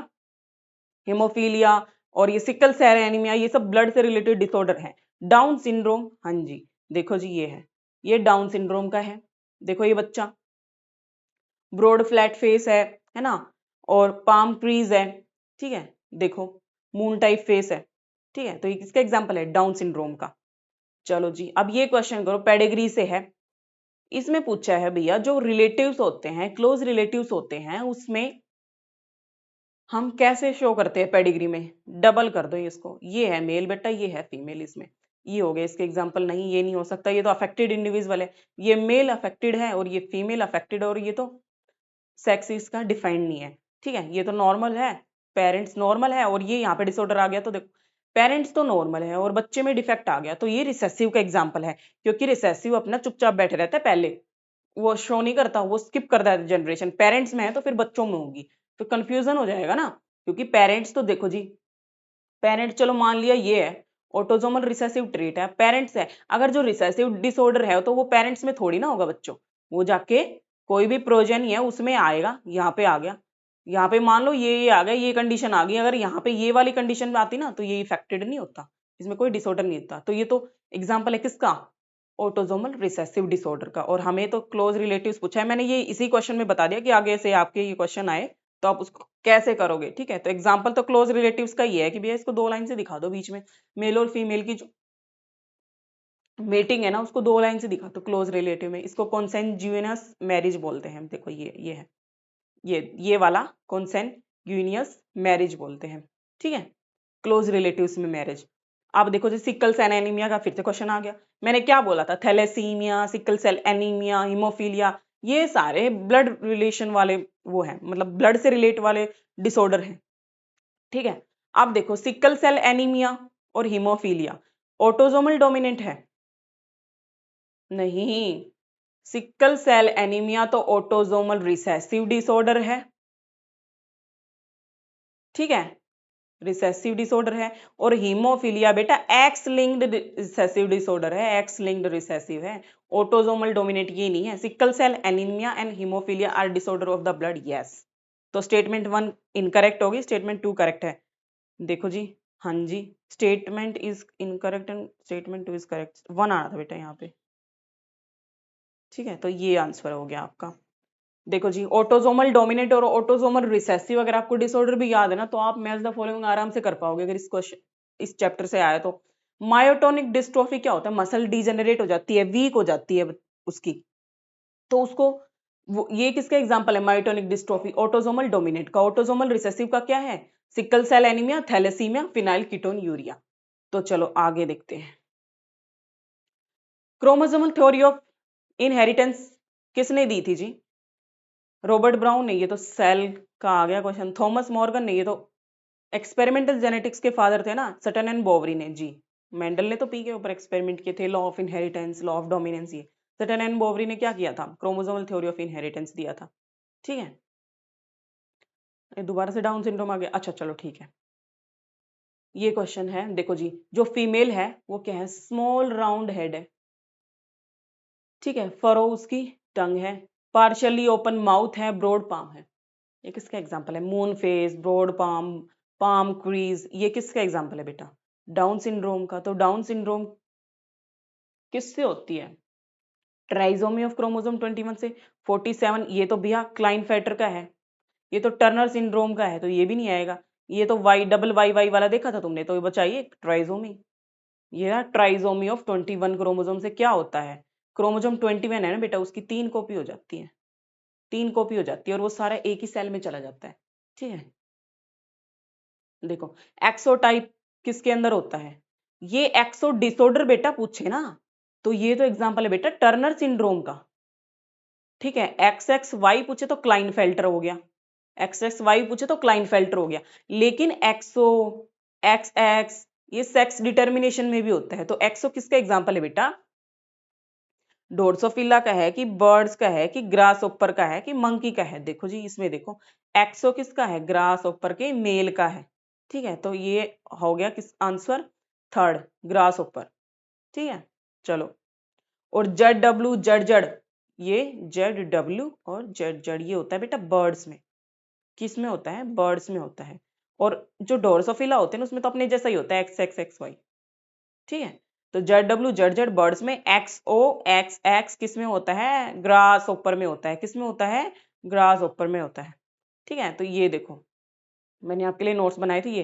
Speaker 1: हेमोफीलिया और ये सिकल सेल एनीमिया, ये सब ब्लड से रिलेटेड डिसऑर्डर है। डाउन सिंड्रोम, हाँ जी देखो जी ये है, ये डाउन सिंड्रोम का है। देखो ये बच्चा ब्रॉड फ्लैट फेस है ना, और पाम ट्रीज है। ठीक है, देखो मून टाइप फेस है। ठीक है, तो ये किसका एग्जांपल है, डाउन सिंड्रोम का। चलो जी अब ये क्वेश्चन करो, पेडिग्री से है। इसमें पूछा है भैया जो रिलेटिव्स होते हैं, क्लोज रिलेटिव्स होते हैं, उसमें हम कैसे शो करते हैं पेडिग्री में। डबल कर दो इसको, ये है मेल बेटा, ये है फीमेल, इसमें ये हो गया इसके एग्जांपल। नहीं ये नहीं हो सकता, ये तो अफेक्टेड इंडिविजुअल है, ये मेल अफेक्टेड है और ये फीमेल अफेक्टेड, और ये तो सेक्स इसका डिफाइंड नहीं है। ठीक है, ये तो नॉर्मल है, पेरेंट्स नॉर्मल है, और ये यहाँ पे डिसऑर्डर आ गया। तो देखो पेरेंट्स तो नॉर्मल है और बच्चे में डिफेक्ट आ गया, तो ये रिसेसिव का एग्जाम्पल है, क्योंकि रिसेसिव अपना चुपचाप बैठे रहता है, पहले वो शो नहीं करता, वो स्किप करता है जनरेशन। पेरेंट्स में है तो फिर बच्चों में होगी, तो कंफ्यूजन हो जाएगा ना, क्योंकि पेरेंट्स तो देखो जी, पेरेंट्स चलो मान लिया ये है, ऑटोसोमल रिसेसिव ट्रेट है, पेरेंट्स है। अगर जो रिसेसिव डिसऑर्डर है तो वो पेरेंट्स में थोड़ी ना होगा बच्चों, वो जाके कोई भी प्रोजेनी है उसमें आएगा। यहाँ पे आ गया, यहाँ पे मान लो ये आ गया, ये कंडीशन आ गई, अगर यहाँ पे ये वाली कंडीशन आती ना तो ये इफेक्टेड नहीं होता, इसमें कोई डिसऑर्डर नहीं होता। तो ये तो एग्जाम्पल है किसका, ऑटोसोमल रिसेसिव डिसऑर्डर का। और हमें तो क्लोज रिलेटिव्स पूछा है, मैंने ये इसी क्वेश्चन में बता दिया कि आगे से आपके ये क्वेश्चन आए तो आप उसको कैसे करोगे, ठीक है। तो एग्जाम्पल तो क्लोज रिलेटिव्स का ही है कि भैया इसको 2 लाइन से दिखा दो, बीच में मेल और फीमेल की जो मेटिंग है ना उसको 2 लाइन से दिखा दो क्लोज रिलेटिव में। इसको कॉन्सेंजुइनस मैरिज बोलते हैं, देखो ये है, ये वाला कॉन्सेंगुइनियस मैरिज बोलते हैं, ठीक है, क्लोज रिलेटिव्स में मैरिज। अब देखो जो सिकल सेल एनीमिया का फिर से क्वेश्चन आ गया। मैंने क्या बोला था, thalassaemia, sickle cell anaemia, haemophilia, ये सारे ब्लड रिलेशन वाले वो हैं, मतलब ब्लड से रिलेट वाले डिसऑर्डर हैं, ठीक है। अब देखो सिकल सेल एनीमिया और हीमोफीलिया ऑटोसोमल डोमिनेंट है? नहीं, सिकल सेल एनीमिया तो ऑटोसोमल रिसेसिव डिसऑर्डर है, ठीक है, रिसेसिव डिसऑर्डर है। और हीमोफीलिया बेटा एक्स लिंक्ड रिसेसिव डिसऑर्डर है, एक्स लिंक्ड रिसेसिव है, ऑटोसोमल डोमिनेट ये नहीं है। Sickle cell anaemia and haemophilia are disorder of the blood, yes. तो स्टेटमेंट 1 इनकरेक्ट होगी, स्टेटमेंट 2 करेक्ट है। देखो जी, हाँ जी, statement is incorrect and statement 2 is correct, 1 आना था बेटा यहाँ पे, ठीक है। तो ये आंसर हो गया आपका। देखो जी, ऑटोसोमल डोमिनेंट और ऑटोसोमल रिसेसिव, अगर आपको डिसऑर्डर भी याद है ना तो आप मैच द फॉलोइंग आराम से कर पाओगे, अगर इस क्वेश्चन इस चैप्टर से आया तो। मायोटोनिक डिस्ट्रोफी क्या होता है, मसल डिजेनरेट हो जाती है, वीक हो जाती है उसकी, तो उसको ये किसका एग्जांपल है, मायोटोनिक डिस्ट्रोफी ऑटोसोमल डोमिनेंट का। ऑटोसोमल रिसेसिव का क्या है, sickle cell anaemia, thalassaemia, phenylketonuria. तो चलो आगे देखते हैं। क्रोमोसोमल थ्योरी ऑफ इनहेरिटेंस किसने दी थी जी, रॉबर्ट ब्राउन ने, ये तो सेल का आ गया क्वेश्चन। थॉमस मॉर्गन ने, ये तो एक्सपेरिमेंटल जेनेटिक्स के फादर थे ना, सटन एंड बोवरी ने जी। मेंडल ने तो पी के ऊपर एक्सपेरिमेंट किए थे, law of inheritance, law of dominance, ये सटन एंड बोवरी ने क्या किया था, क्रोमोसोमल थ्योरी ऑफ इनहेरिटेंस दिया था, ठीक है। ये दोबारा से डाउन सिंड्रोम आ गया, अच्छा चलो ठीक है। ये क्वेश्चन है, देखो जी, जो फीमेल है वो क्या है, स्मॉल राउंड हेड है, ठीक है, फरो उसकी टंग है, पार्शियली ओपन माउथ है, ब्रॉड पाम है। ये किसका एग्जाम्पल है, moon face, broad palm, palm crease, ये किसका एग्जाम्पल है बेटा, डाउन सिंड्रोम का। तो डाउन सिंड्रोम किससे होती है, ट्राइजोमी ऑफ क्रोमोसोम 21 से। 47 ये तो भैया क्लाइनफेटर का है, ये तो टर्नर सिंड्रोम का है, तो ये भी नहीं आएगा। ये तो वाई डबल वाई वाई वाला देखा था तुमने, तो ये बचाइए ट्राइजोमी। ये ना ट्राइजोमी ऑफ 21 क्रोमोसोम से क्या होता है, क्रोमोसोम 21 है ना बेटा, उसकी 3 कॉपी हो जाती है, 3 कॉपी हो जाती है, और वो सारा एक ही सेल में चला जाता है, ठीक है। देखो एक्सोटाइप किसके अंदर होता है, ये एक्सो डिसऑर्डर बेटा पूछे ना, तो ये तो एग्जांपल है बेटा टर्नर सिंड्रोम का, ठीक है। एक्स एक्स वाई पूछे तो क्लाइनफेल्टर हो गया, एक्स एक्स वाई पूछे तो क्लाइनफेल्टर हो गया। लेकिन एक्सो, एक्स एक्स, ये सेक्स डिटर्मिनेशन में भी होता है। तो एक्सो किसका एग्जांपल है बेटा, डोर्सोफिला का है कि बर्ड्स का है कि ग्रास ओपर का है कि मंकी का है। देखो जी इसमें देखो, एक्सो किसका है, ग्रास ओपर के मेल का है, ठीक है। तो ये हो गया किस आंसर, थर्ड, ग्रास ओपर, ठीक है। चलो, और जेड डब्ल्यू जेड जेड, ये जेड डब्ल्यू और जेड जेड ये होता है बेटा बर्ड्स में, किस में होता है, बर्ड्स में होता है। और जो डोर्सोफिला होते हैं ना उसमें तो अपने जैसा ही होता है, एक्स एक्स एक्स वाई, ठीक है। तो Z W Z Z birds में, एक्स ओ एक्स एक्स किस में होता है, ग्रास ओपर में होता है, किस में होता है, ग्रास ओपर में होता है, ठीक है। तो ये देखो मैंने आपके लिए नोट्स बनाए थे, ये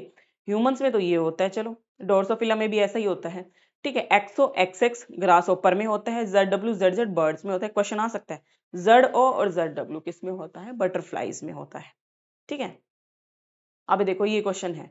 Speaker 1: ह्यूमंस में तो ये होता है, चलो डोर्सोफिला में भी ऐसा ही होता है, ठीक है। एक्सो एक्स एक्स ग्रास ओपर में होता है, Z W Z Z birds में होता है। क्वेश्चन आ सकता है जेड ओ और जेड डब्ल्यू किस में होता है, बटरफ्लाइज में होता है, ठीक है। अब देखो ये क्वेश्चन है,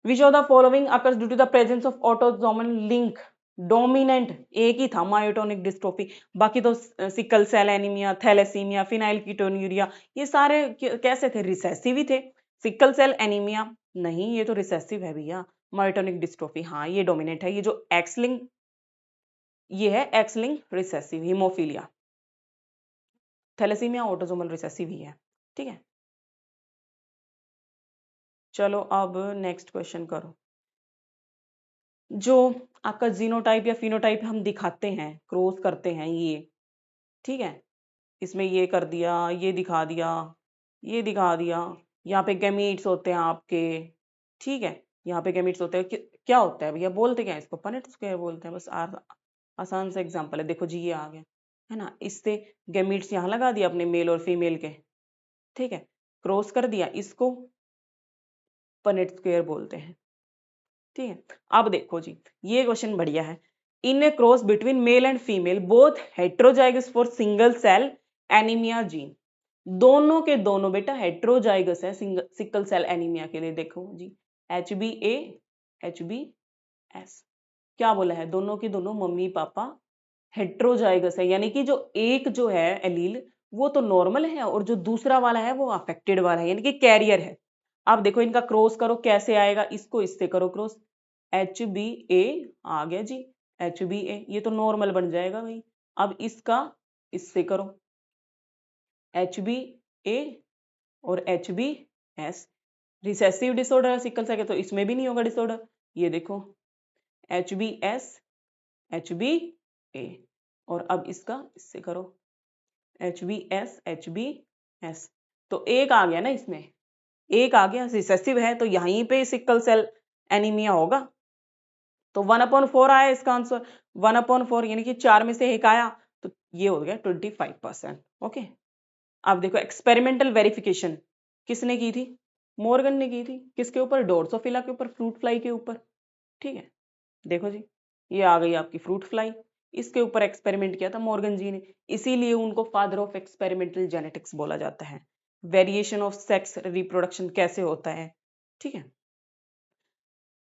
Speaker 1: which of the following occurs due to the presence of autosomal link dominant, एक ही था मायोटोनिक डिस्ट्रोफी, बाकी तो सिकल सेल एनीमिया, थैलेसीमिया, फिनाइल कीटोन्यूरिया, ये सारे कैसे थे, रिसेसिव ही थे। सिकल सेल एनीमिया नहीं, ये तो रिसेसिव है भैया। मायोटोनिक डिस्ट्रोफी, हाँ ये डोमिनेंट है। ये जो एक्स लिंक, ये है X link recessive haemophilia. Thalassaemia autosomal recessive ही है, ठीक है। चलो अब नेक्स्ट क्वेश्चन करो। जो आपका जीनोटाइप या फिनोटाइप हम दिखाते हैं, क्रॉस करते हैं, ये ठीक है, इसमें ये कर दिया, ये दिखा दिया, ये दिखा दिया, यहाँ पे गैमीट्स होते हैं आपके, ठीक है, यहाँ पे गैमीट्स होते हैं। क्या होता है भैया, बोलते क्या है इसको, पनेट स्क्वायर बोलते हैं। बस आसान सा एग्जांपल है, देखो जी ये आ गया है ना, इससे गैमीट्स यहाँ लगा दिया अपने मेल और फीमेल के, ठीक है, क्रॉस कर दिया, इसको पनेट स्क्वायर बोलते हैं, ठीक है। अब देखो जी, ये क्वेश्चन बढ़िया है। In a cross between male and female both heterozygous for single cell anaemia gene, दोनों के दोनों बेटा हेट्रोजाइगस है सिकल सेल एनीमिया के लिए। देखो जी, HbA HbS, क्या बोला है, दोनों के दोनों मम्मी पापा हेट्रोजाइगस है, यानी कि जो एक जो है एलील वो तो नॉर्मल है और जो दूसरा वाला है वो अफेक्टेड वाला है, यानी कि कैरियर है। अब देखो इनका क्रॉस करो, कैसे आएगा, इसको इससे करो क्रॉस, HbA आ गया जी, HbA ये तो नॉर्मल बन जाएगा भाई। अब इसका इससे करो, HbA और HbS, रिसेसिव डिसऑर्डर है सिकल सेल, तो इसमें भी नहीं होगा डिसऑर्डर। ये देखो HbS HbA, और अब इसका इससे करो, HbS HbS, तो एक आ गया ना, इसमें एक आ गया, रिसेसिव है तो यहीं पे सिकल सेल एनीमिया होगा। तो 1/4 आया इसका आंसर, 1/4 यानी कि 4 में से एक आया, तो ये हो गया 25%। ओके, अब देखो एक्सपेरिमेंटल वेरिफिकेशन किसने की थी, मॉर्गन ने की थी, किसके ऊपर, डोर्सोफिला के ऊपर, फ्रूट फ्लाई के ऊपर, ठीक है। देखो जी, ये आ गई आपकी फ्रूट फ्लाई, इसके ऊपर एक्सपेरिमेंट किया था मॉर्गन जी ने, इसीलिए उनको फादर ऑफ एक्सपेरिमेंटल जेनेटिक्स बोला जाता है। वेरिएशन ऑफ सेक्स रिप्रोडक्शन कैसे होता है, ठीक है।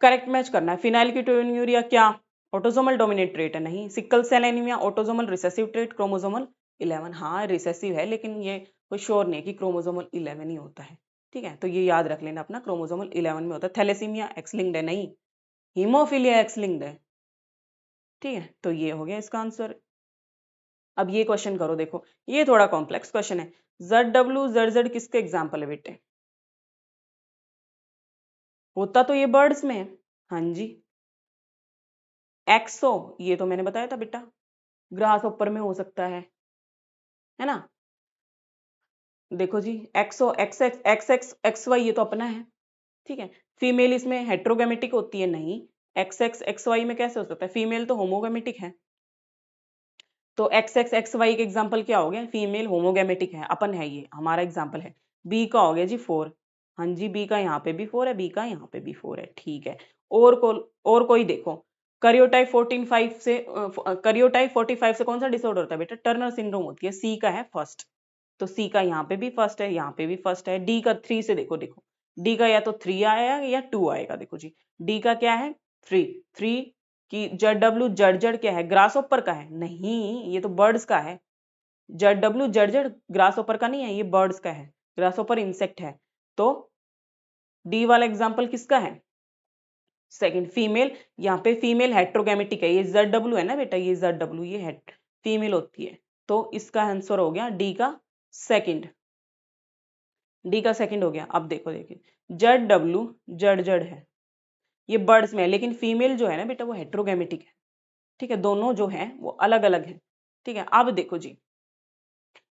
Speaker 1: करेक्ट मैच करना है। फिनाइलकीटोन्यूरिया क्या ऑटोसोमल डोमिनेंट ट्रेट है, नहीं। Sickle cell anaemia autosomal recessive trait, chromosomal 11, हाँ रिसेसिव है, लेकिन ये कोई श्योर नहीं है कि क्रोमोसोमल 11 ही होता है, ठीक है। तो ये याद रख लेना अपना, क्रोमोसोमल 11 में होता है। थैलेसीमिया एक्स लिंक्ड है, नहीं। हीमोफीलिया एक्स लिंक्ड है, ठीक है। तो ये हो गया इसका आंसर। अब ये क्वेश्चन करो, देखो ये थोड़ा कॉम्प्लेक्स क्वेश्चन है। ZW ZZ किसके एग्जाम्पल है बेटे, होता तो ये बर्ड्स में है, हाँ जी। एक्सो, ये तो मैंने बताया था बेटा, ग्रास ऊपर में हो सकता है ना। देखो जी, एक्सो X X X X X Y ये तो अपना है, ठीक है। फीमेल इसमें हेट्रोगेमेटिक होती है, नहीं। एक्स एक्स एक्स वाई में कैसे हो सकता है, फीमेल तो होमोगेमेटिक है। तो एक्स एक्स एक्स वाई का एग्जाम्पल क्या हो गया, फीमेल होमोगेमेटिक है, अपन है, ये हमारा एग्जाम्पल है। बी का हो गया जी 4, हाँ जी, बी का यहाँ पे भी 4 है, बी का यहाँ पे भी 4 है, ठीक है। और कोई देखो, करियोटाइप 45 से करियोटाइप 45 से कौन सा डिसऑर्डर होता है बेटा, टर्नर सिंड्रोम होती है। सी का है फर्स्ट, तो सी का यहाँ पे भी फर्स्ट है, यहाँ पे भी फर्स्ट है। डी का 3 से देखो, देखो डी का या तो 3 आएगा या 2 आएगा। देखो जी, डी का क्या है 3, 3 की ZW जड़ जड़ क्या है, ग्रास ऊपर का है, नहीं ये तो बर्ड्स का है। ZW जड़ जड़ ग्रास ऊपर का नहीं है, ये बर्ड्स का है, ग्रास ऊपर इंसेक्ट है। तो डी वाला एग्जाम्पल किसका है, सेकंड, फीमेल। यहाँ पे फीमेल हेट्रोगेमेटिक है, ये ZW है ना बेटा, ये ZW ये फीमेल होती है, तो इसका आंसर हो गया डी का सेकंड, डी का सेकंड हो गया। अब देखो, देखिए ZW जड़ जड़ है, ये बर्ड्स में है, लेकिन फीमेल जो है ना बेटा वो हेट्रोगेमेटिक है, ठीक है, दोनों जो है वो अलग अलग है, ठीक है। अब देखो जी,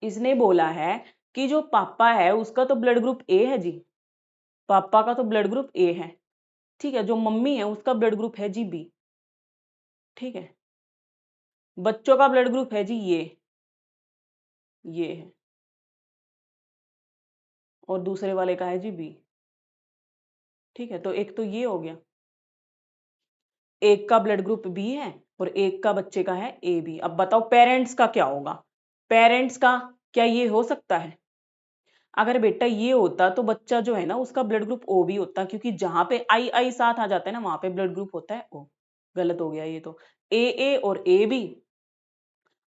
Speaker 1: इसने बोला है कि जो पापा है उसका तो ब्लड ग्रुप ए है जी, पापा का तो ब्लड ग्रुप ए है, ठीक है। जो मम्मी है उसका ब्लड ग्रुप है जी बी, ठीक है। बच्चों का ब्लड ग्रुप है जी ये है, और दूसरे वाले का है जी बी, ठीक है। तो एक तो ये हो गया, एक का ब्लड ग्रुप बी है और एक का बच्चे का है ए बी। अब बताओ पेरेंट्स का क्या होगा, पेरेंट्स का क्या ये हो सकता है, अगर बेटा ये होता तो बच्चा जो है ना उसका ब्लड ग्रुप ओ भी होता, क्योंकि जहां पे आई आई साथ आ जाता है ना वहां पे ब्लड ग्रुप होता है ओ। गलत हो गया ये तो, ए और ए बी।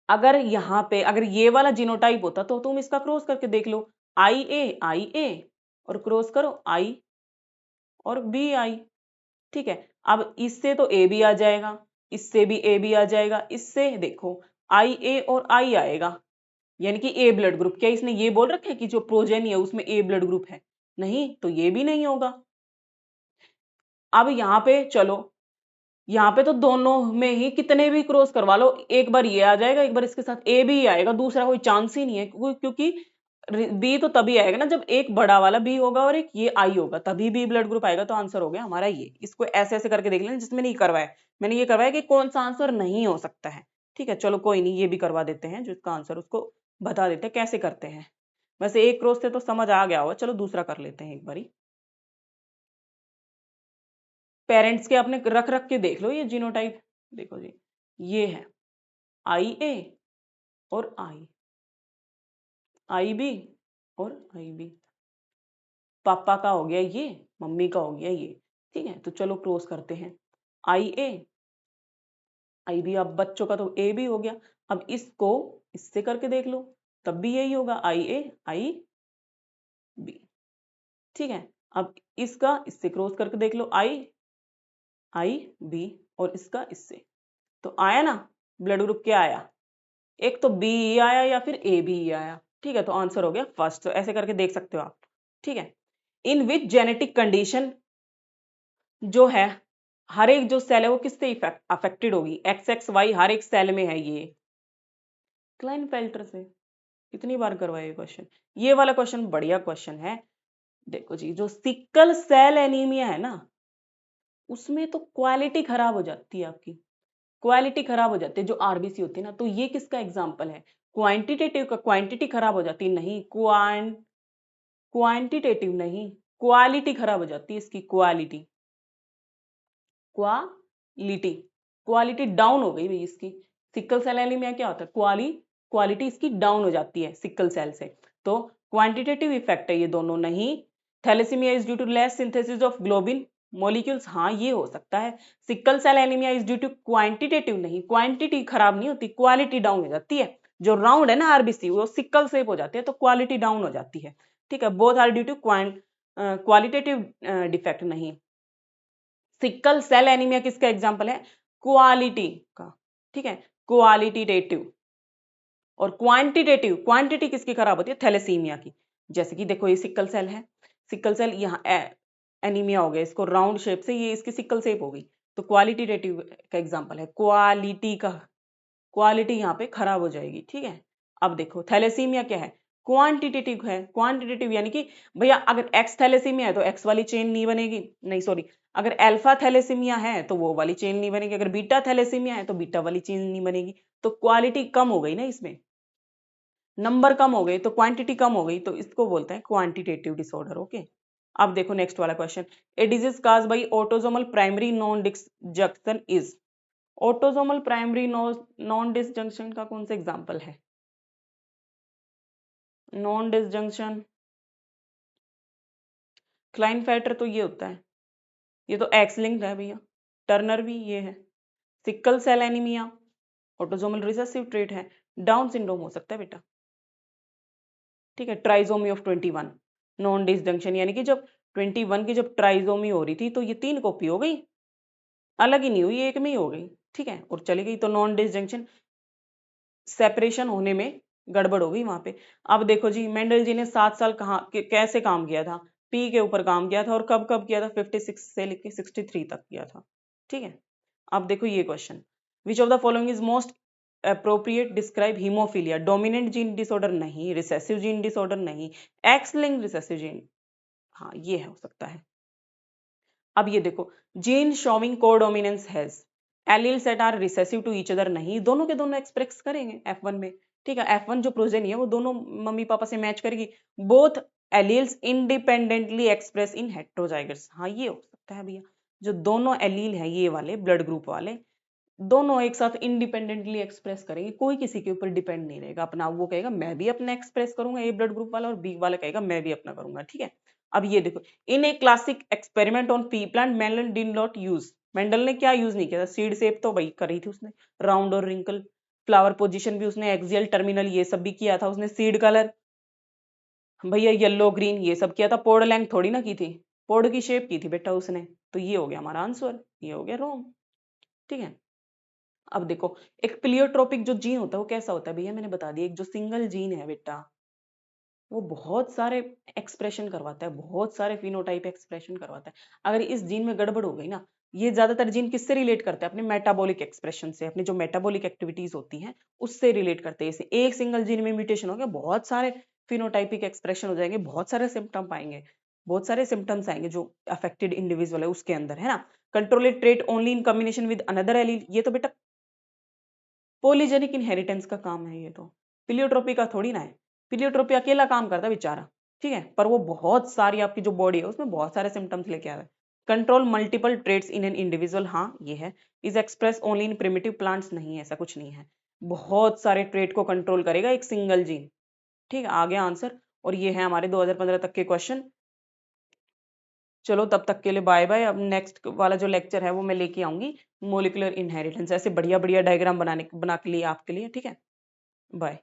Speaker 1: अगर यहाँ पे अगर ये वाला जीनोटाइप होता तो तुम इसका क्रॉस करके देख लो, आई ए और क्रॉस करो आई और बी आई। ठीक है, अब इससे तो ए भी आ जाएगा, इससे भी ए भी आ जाएगा, इससे देखो आई ए और आई आएगा, यानी कि ए ब्लड ग्रुप। क्या इसने ये बोल रखा है कि जो प्रोजेनी है उसमें ए ब्लड ग्रुप है? नहीं, तो ये भी नहीं होगा। अब यहाँ पे चलो, यहाँ पे तो दोनों में ही कितने भी क्रॉस करवा लो, एक बार ये आ जाएगा, एक बार इसके साथ ए भी आएगा, दूसरा कोई चांस ही नहीं है, क्योंकि बी तो तभी आएगा ना जब एक बड़ा वाला बी होगा और एक ये आई होगा, तभी बी ब्लड ग्रुप आएगा। तो आंसर हो गया हमारा ये। इसको ऐसे ऐसे करके देख लेना जिसमें नहीं करवाया, मैंने ये करवाया कि कौन सा आंसर नहीं हो सकता है। ठीक है, चलो कोई नहीं, ये भी करवा देते हैं, जिसका आंसर उसको बता देते हैं कैसे करते हैं। वैसे एक क्रॉस से तो समझ आ गया होगा, चलो दूसरा कर लेते हैं एक बारी। पेरेंट्स के अपने रख रख के देख लो ये जीनोटाइप। देखो जी, ये है आई ए और आई बी और आई बी। पापा का हो गया ये, मम्मी का हो गया ये। ठीक है, तो चलो क्रॉस करते हैं, आई ए आई बी। अब बच्चों का तो ए भी हो गया, अब इसको इससे करके देख लो, तब भी यही होगा, आई ए आई बी। ठीक है, अब इसका इससे क्रॉस करके देख लो, आई बी और इसका इससे, तो आया ना ब्लड ग्रुप क्या आया? एक तो बी ई आया या फिर ए बी ई आया। ठीक है, तो आंसर हो गया फर्स्ट। तो ऐसे करके देख सकते हो आप। ठीक है, इन विच जेनेटिक कंडीशन जो है, हर एक जो सेल है वो किससे अफेक्टेड होगी? एक्स एक्स वाई हर एक सेल में है ये, क्लाइनफेल्टर से। कितनी बार करवाया ये क्वेश्चन? ये वाला क्वेश्चन बढ़िया क्वेश्चन है। देखो जी, जो सिकल सेल एनीमिया है ना, उसमें तो क्वालिटी खराब हो जाती है आपकी, क्वालिटी खराब हो जाती है जो आरबीसी होती है ना। तो ये किसका एग्जाम्पल है? क्वांटिटेटिव का। क्वांटिटी खराब हो जाती है, नहीं क्वांटिटेटिव नहीं, क्वालिटी खराब हो जाती है इसकी, क्वालिटी क्वालिटी डाउन हो गई भाई इसकी। सिकल सेल एनीमिया क्या होता है? क्वालिटी इसकी डाउन हो जाती है सिकल सेल से। तो क्वांटिटेटिव इफेक्ट है ये दोनों, नहीं। Thalassaemia is due to less synthesis of globin molecules, हाँ ये हो सकता है। Sickle cell anaemia is due to quantitative, नहीं, क्वांटिटी खराब नहीं होती, क्वालिटी डाउन हो जाती है। जो राउंड है ना आरबीसी, वो सिकल शेप हो जाती है, तो क्वालिटी डाउन हो जाती है। ठीक है, both are due to qualitative defect, नहीं। सिकल सेल एनीमिया किसका एग्जांपल है? क्वालिटी का। ठीक है, क्वालिटेटिव। और क्वांटिटेटिव, क्वांटिटी किसकी खराब होती है? थैलेसीमिया की। जैसे कि देखो ये सिकल सेल है, सिकल सेल यहाँ एनीमिया हो गया, इसको राउंड शेप से, ये इसकी सिकल शेप हो गई, तो क्वालिटेटिव का एग्जांपल है। क्वालिटी का, क्वालिटी यहाँ पे खराब हो जाएगी। ठीक है, अब देखो थैलेसीमिया क्या है? क्वांटिटेटिव है। क्वांटिटेटिव यानी कि भैया अगर एक्स थैलेसीमिया है तो एक्स वाली चेन नहीं बनेगी, नहीं सॉरी, अगर अल्फा थैलेसीमिया है तो वो वाली चेन नहीं बनेगी, अगर बीटा थैलेसीमिया है तो बीटा वाली चेन नहीं बनेगी। तो क्वालिटी कम हो गई ना इसमें, नंबर कम हो गए, तो क्वांटिटी कम हो गई, तो इसको बोलते हैं क्वांटिटेटिव डिसऑर्डर। ओके, अब देखो नेक्स्ट वाला question, a disease cause by autosomal primary non disjunction is. Autosomal primary non disjunction का कौन सा एग्जांपल है? नॉन डिसजंक्शन क्लाइनफेल्टर तो ये होता है, ये तो एक्स लिंक्ड है भैया। टर्नर भी ये है। Sickle cell anaemia autosomal recessive trait है। डाउन सिंड्रोम हो सकता है बेटा। ठीक है, ट्राइसोमी ऑफ 21 नॉन डिसजंक्शन, यानी कि जब 21 की जब ट्राइसोमी हो रही थी तो ये 3 कॉपी हो गई, अलग ही नहीं हुई, एक में ही हो गई। ठीक है, और चली गई, तो नॉन डिसजंक्शन, सेपरेशन होने में गड़बड़ हो गई वहां पे। अब देखो जी, मेंडल जी ने 7 साल कहाँ कैसे काम किया था? पी के ऊपर काम किया था, और कब कब किया था? 56 से लेके 63 तक किया था। ठीक है, अब देखो ये question, which of the following is most appropriate describe haemophilia? Dominant gene disorder नहीं, रिसेसिव जीन डिसऑर्डर नहीं, एक्स लिंक्ड रिसेसिव जीन, हाँ ये हो सकता है। अब ये देखो, gene showing codominance has alleles that are recessive to each other, नहीं, दोनों के दोनों एक्सप्रेस करेंगे F1 में। ठीक है, F1 जो प्रोजेनी है वो दोनों मम्मी पापा से मैच करेगी। Both alleles independently express in heterozygous, हाँ ये हो सकता है भैया। जो दोनों एलील है ये वाले ब्लड ग्रुप वाले, दोनों एक साथ इंडिपेंडेंटली एक्सप्रेस करेंगे, कोई किसी के ऊपर डिपेंड नहीं रहेगा अपना। वो कहेगा मैं भी अपना एक्सप्रेस करूंगा ए ब्लड ग्रुप वाला, और बी वाला कहेगा मैं भी अपना करूंगा। ठीक है, अब ये देखो, in a classic experiment on pea plant Mendel did not use, Mendel ने क्या यूज नहीं किया था? सीड शेप तो भाई करी थी उसने, राउंड और रिंकल, फ्लावर पोजीशन भी उसने, एक्सियल टर्मिनल ये सब भी किया था उसने, सीड कलर भैया येलो ग्रीन ये सब किया था, पोड लेंथ थोड़ी ना की थी। पॉड की शेप की थी बेटा उसने, तो ये हो गया हमारा आंसर, ये हो गया रॉन्ग। ठीक है, अब देखो एक प्लियोट्रोपिक जो जीन होता है वो कैसा होता है भैया, मैंने बता दिया, एक जो सिंगल जीन है बेटा वो बहुत सारे एक्सप्रेशन करवाता है, बहुत सारे फिनोटाइप एक्सप्रेशन करवाता है। अगर इस जीन में गड़बड़ हो गई ना, ये ज्यादातर जीन किससे रिलेट करते हैं, अपने मेटाबॉलिक एक्सप्रेशन से, अपनी जो मेटाबॉलिक एक्टिविटीज होती हैं उससे रिलेट करते हैं। जैसे एक सिंगल जीन में म्यूटेशन हो गया, बहुत सारे फिनोटाइपिक एक्सप्रेशन हो जाएंगे, बहुत सारे सिम्टम पाएंगे, बहुत सारे सिम्टम्स आएंगे जो अफेक्टेड इंडिविजुअल है उसके अंदर, है ना। Controlled trait only in combination with another allele, ये तो बेटा पॉलीजेनिक इनहेरिटेंस का काम है, ये तो पिलियोट्रोपी का थोड़ी ना है। पिलियोट्रोपी अकेला काम करता है बेचारा, ठीक है, पर वो बहुत सारी आपकी जो बॉडी है उसमें बहुत सारे सिम्टम्स लेके आता है। Control multiple traits in an individual, हाँ ये है। Is express only in primitive plants, नहीं ऐसा कुछ नहीं है। बहुत सारे ट्रेट को कंट्रोल करेगा एक सिंगल जीन। ठीक है, आ गया आंसर। और ये है हमारे 2015 तक के क्वेश्चन। चलो तब तक के लिए बाय बाय। अब नेक्स्ट वाला जो लेक्चर है वो मैं लेके आऊंगी मोलिकुलर इनहेरिटेंस, ऐसे बढ़िया बढ़िया डायग्राम बना के लिए आपके लिए, ठीक है। बाय।